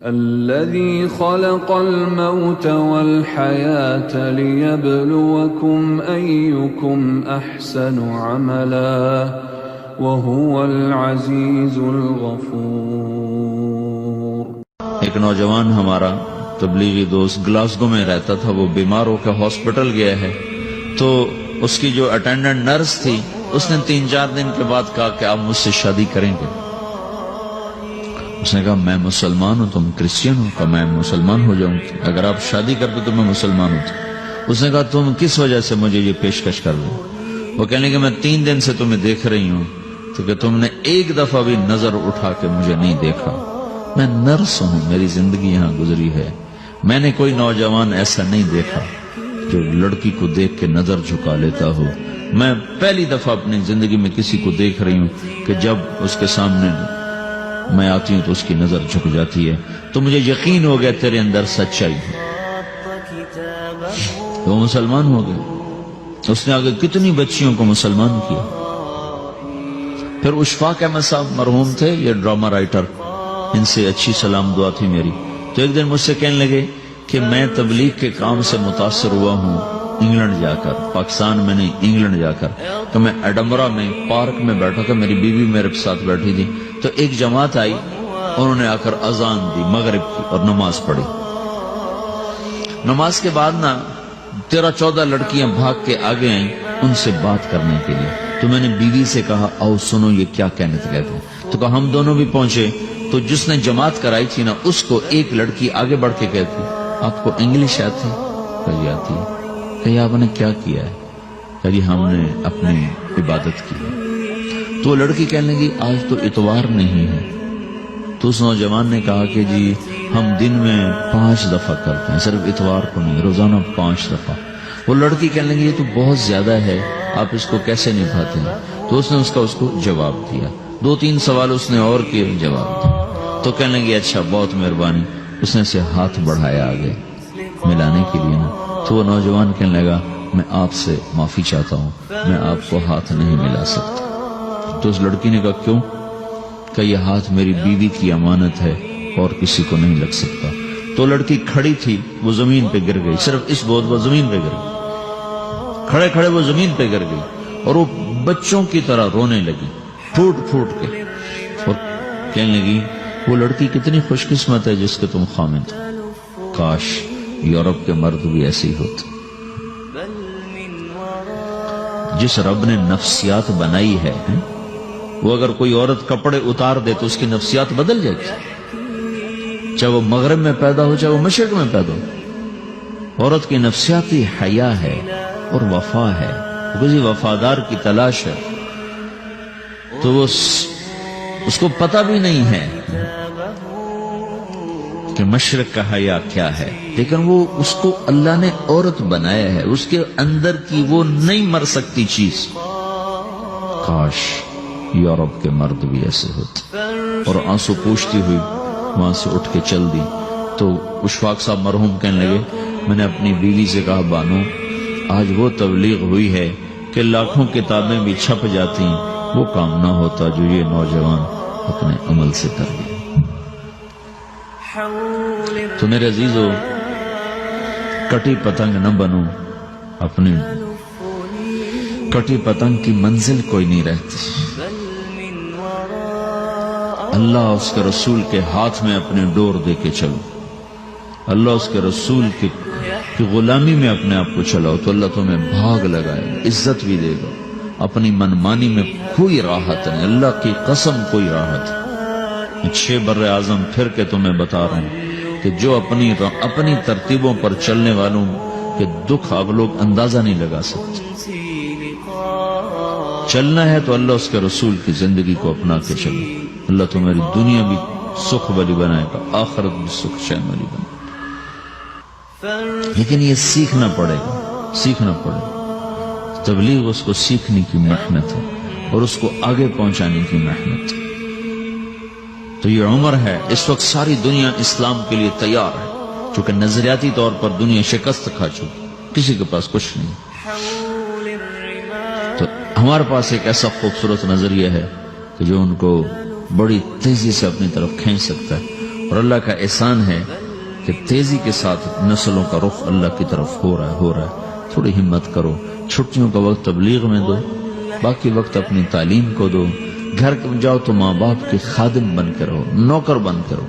الذي خلق الموت والحياة ليبلوكم أيكم أحسن عملا وهو العزيز الغفور۔ ایک نوجوان ہمارا تبلیغی دوست گلاسگو میں رہتا تھا، وہ بیمار ہو کے ہاسپٹل گیا ہے، تو اس کی جو اٹینڈنٹ نرس تھی اس نے 3-4 دن کے بعد کہا کہ آپ مجھ سے شادی کریں گے؟ اس نے کہا میں مسلمان ہوں، تم کرسچن ہو؟ کہا میں مسلمان ہو جاؤں، اگر آپ شادی کرتے تو میں مسلمان ہوں۔ اس نے کہا تم کس وجہ سے مجھے یہ پیشکش کر رہے ہو؟ وہ کہنے کہ میں 3 دن سے تمہیں دیکھ رہی ہوں تو کہ تم نے ایک دفعہ بھی نظر اٹھا کے مجھے نہیں دیکھا، میں نرس ہوں، میری زندگی یہاں گزری ہے، میں نے کوئی نوجوان ایسا نہیں دیکھا جو لڑکی کو دیکھ کے نظر جھکا لیتا ہو، میں پہلی دفعہ اپنی زندگی میں کسی کو دیکھ رہی ہوں کہ جب اس کے سامنے میں آتی ہوں تو اس کی نظر جھک جاتی ہے، تو مجھے یقین ہو گیا تیرے اندر سچائی ہے۔ تو مسلمان ہو گئے۔ اس نے آگے کتنی بچیوں کو مسلمان کیا۔ پھر اشفاق احمد صاحب مرحوم تھے، یہ ڈرامہ رائٹر، ان سے اچھی سلام دعا تھی میری، تو ایک دن مجھ سے کہنے لگے کہ میں تبلیغ کے کام سے متاثر ہوا ہوں انگلینڈ جا کر، پاکستان میں نہیں، انگلینڈ جا کر، تو میں ایڈنبرا میں پارک میں بیٹھا تھا، میری بیوی میرے ساتھ بیٹھی تھی، تو ایک جماعت آئی، انہوں نے آ کر اذان دی مغرب کی اور نماز پڑھی۔ نماز کے بعد 13-14 لڑکیاں بھاگ کے آگے آئیں ان سے بات کرنے کے لیے، تو میں نے بیوی سے کہا آؤ سنو یہ کیا کہنے کہتے ہیں، تو کہا ہم دونوں بھی پہنچے، تو جس نے جماعت کرائی تھی اس کو ایک لڑکی آگے بڑھ کے کہتی آپ کو انگلش آتی؟ کہی آتی ہے۔ کہ آپ نے کیا کیا ہے؟ کہ جی ہم نے اپنی عبادت کی۔ تو لڑکی کہنے لگی آج تو اتوار نہیں ہے، تو اس نوجوان نے کہا کہ جی ہم دن میں 5 دفعہ کرتے ہیں، صرف اتوار کو نہیں، روزانہ 5 دفعہ۔ وہ لڑکی کہنے لگی یہ تو بہت زیادہ ہے، آپ اس کو کیسے نبھاتے ہیں؟ تو اس نے اس کو جواب دیا، 2-3 سوال اس نے اور کیے، جواب دیا، تو کہنے لگی اچھا بہت مہربانی۔ اس نے اسے ہاتھ بڑھایا آگے ملانے کے لیے تو وہ نوجوان کہنے لگا میں آپ سے معافی چاہتا ہوں، میں آپ کو ہاتھ نہیں ملا سکتا۔ تو اس لڑکی نے کہا کیوں؟ کہ یہ ہاتھ میری بیوی کی امانت ہے اور کسی کو نہیں لگ سکتا۔ تو لڑکی کھڑی تھی، وہ زمین پہ گر گئی، صرف اس بہت وہ زمین پہ گر گئی، کھڑے کھڑے وہ زمین پہ گر گئی اور وہ بچوں کی طرح رونے لگی پھوٹ پھوٹ کے، اور کہنے لگی وہ لڑکی کتنی خوش قسمت ہے جس کے تم خامد، کاش یورپ کے مرد بھی ایسے ہی ہوتے۔ جس رب نے نفسیات بنائی ہے وہ اگر کوئی عورت کپڑے اتار دے تو اس کی نفسیات بدل جائے گی، چاہے وہ مغرب میں پیدا ہو چاہے وہ مشرق میں پیدا ہو۔ عورت کی نفسیاتی حیا ہے اور وفا ہے، کسی وفادار کی تلاش ہے، تو وہ اس کو پتہ بھی نہیں ہے کہ مشرق کا حیا کیا ہے، لیکن وہ اس کو اللہ نے عورت بنایا ہے، اس کے اندر کی وہ نہیں مر سکتی چیز۔ کاش یورپ کے مرد بھی ایسے ہوتے۔ اور آنسو پوچھتی ہوئی وہاں سے اٹھ کے چل دی۔ تو اشفاق صاحب مرحوم کہنے لگے میں نے اپنی بیوی سے کہا بانو آج وہ تبلیغ ہوئی ہے کہ لاکھوں کتابیں بھی چھپ جاتی، وہ کام نہ ہوتا جو یہ نوجوان اپنے عمل سے کر گئے۔ تو میرے عزیزو کٹی پتنگ نہ بنو، اپنی کٹی پتنگ کی منزل کوئی نہیں رہتی۔ اللہ اس کے رسول کے ہاتھ میں اپنے ڈور دے کے چلو، اللہ اس کے رسول کی غلامی میں اپنے آپ کو چلاؤ تو اللہ تمہیں بھاگ لگائے گا، عزت بھی دے گا۔ اپنی منمانی میں کوئی راحت نہیں، اللہ کی قسم کوئی راحت نہیں۔ 6 بر اعظم پھر کے تمہیں بتا رہا ہوں کہ جو اپنی ترتیبوں پر چلنے والوں کے دکھ آپ لوگ اندازہ نہیں لگا سکتے۔ چلنا ہے تو اللہ اس کے رسول کی زندگی کو اپنا کے چلو، اللہ تمہاری دنیا بھی سکھ والی بنائے گا، آخرت بھی سکھ چین والی بنائے گا۔ لیکن یہ سیکھنا پڑے گا، سیکھنا پڑے گا۔ تبلیغ اس کو سیکھنے کی محنت ہے اور اس کو آگے پہنچانے کی محنت ہے۔ تو یہ عمر ہے، اس وقت ساری دنیا اسلام کے لیے تیار ہے، چونکہ نظریاتی طور پر دنیا شکست کھا چکی، کسی کے پاس کچھ نہیں۔ تو ہمارے پاس ایک ایسا خوبصورت نظریہ ہے کہ جو ان کو بڑی تیزی سے اپنی طرف کھینچ سکتا ہے، اور اللہ کا احسان ہے کہ تیزی کے ساتھ نسلوں کا رخ اللہ کی طرف ہو رہا ہے. تھوڑی ہمت کرو، چھٹیوں کا وقت تبلیغ میں دو، باقی وقت اپنی تعلیم کو دو. گھر جاؤ تو ماں باپ کے خادم بن کے رہو، نوکر بن کے رہو.